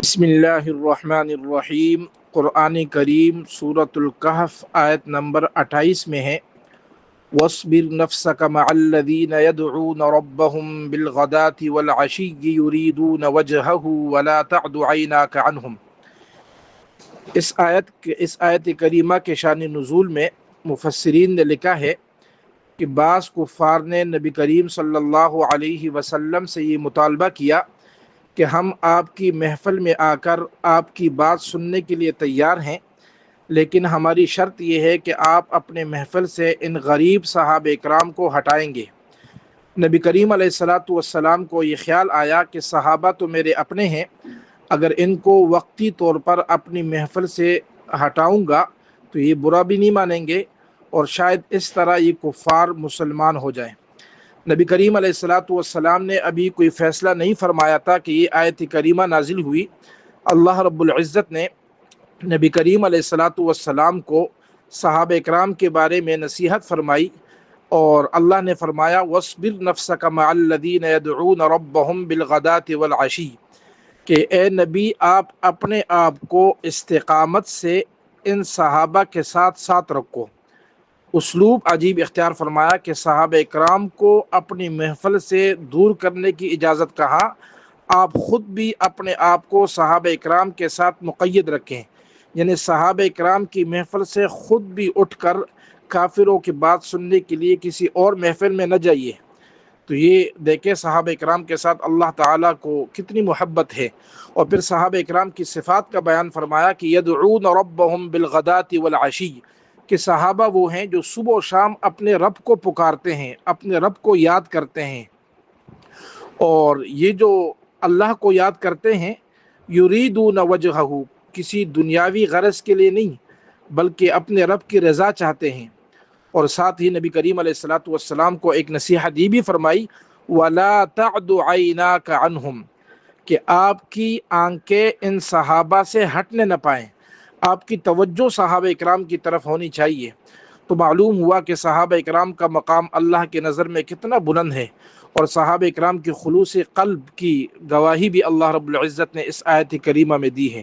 بسم اللہ الرحمن الرحیم۔ قرآن کریم سورۃ الکہف آیت نمبر 28 میں ہے، وَاصْبِرْ نَفْسَكَ مَعَ الَّذِينَ يَدْعُونَ رَبَّهُمْ بِالْغَدَاةِ وَالْعَشِيِّ يُرِيدُونَ وَجْهَهُ وَلَا تَعْدُ عَيْنَاكَ عَنْهُمْ۔ اس آیت کریمہ کے شان نزول میں مفسرین نے لکھا ہے کہ بعض کفار نے نبی کریم صلی اللہ علیہ وسلم سے یہ مطالبہ کیا کہ ہم آپ کی محفل میں آ کر آپ کی بات سننے کے لیے تیار ہیں، لیکن ہماری شرط یہ ہے کہ آپ اپنے محفل سے ان غریب صحابہ اکرام کو ہٹائیں گے۔ نبی کریم علیہ الصلاۃ والسلام کو یہ خیال آیا کہ صحابہ تو میرے اپنے ہیں، اگر ان کو وقتی طور پر اپنی محفل سے ہٹاؤں گا تو یہ برا بھی نہیں مانیں گے اور شاید اس طرح یہ کفار مسلمان ہو جائیں۔ نبی کریم علیہ الصلاۃ والسلام نے ابھی کوئی فیصلہ نہیں فرمایا تھا کہ یہ آیت کریمہ نازل ہوئی۔ اللہ رب العزت نے نبی کریم علیہ الصلاۃ والسلام کو صحابہ اکرام کے بارے میں نصیحت فرمائی اور اللہ نے فرمایا وَاصْبِرْ نَفْسَكَ مَعَ الَّذِينَ يَدْعُونَ رَبَّهُمْ بِالْغَدَاةِ وَالْعَشِيِّ، کہ اے نبی آپ اپنے آپ کو استقامت سے ان صحابہ کے ساتھ ساتھ رکھو۔ اسلوب عجیب اختیار فرمایا کہ صحابہ اکرام کو اپنی محفل سے دور کرنے کی اجازت کہا، آپ خود بھی اپنے آپ کو صحابہ اکرام کے ساتھ مقید رکھیں، یعنی صحابہ اکرام کی محفل سے خود بھی اٹھ کر کافروں کی بات سننے کے لیے کسی اور محفل میں نہ جائیے۔ تو یہ دیکھیں صحابہ اکرام کے ساتھ اللہ تعالیٰ کو کتنی محبت ہے۔ اور پھر صحابہ اکرام کی صفات کا بیان فرمایا کہ یدعون ربهم بالغداة والعشی، کہ صحابہ وہ ہیں جو صبح و شام اپنے رب کو پکارتے ہیں، اپنے رب کو یاد کرتے ہیں، اور یہ جو اللہ کو یاد کرتے ہیں یریدون وجہہ، کسی دنیاوی غرض کے لیے نہیں بلکہ اپنے رب کی رضا چاہتے ہیں۔ اور ساتھ ہی نبی کریم علیہ الصلاۃ والسلام کو ایک نصیحت یہ بھی فرمائی وَلَا تَعْدُ عَيْنَاكَ عَنْهُمْ، کہ آپ کی آنکھیں ان صحابہ سے ہٹنے نہ پائیں، آپ کی توجہ صحابہ اکرام کی طرف ہونی چاہیے۔ تو معلوم ہوا کہ صحابہ اکرام کا مقام اللہ کی نظر میں کتنا بلند ہے، اور صحابہ اکرام کی خلوص قلب کی گواہی بھی اللہ رب العزت نے اس آیت کریمہ میں دی ہے۔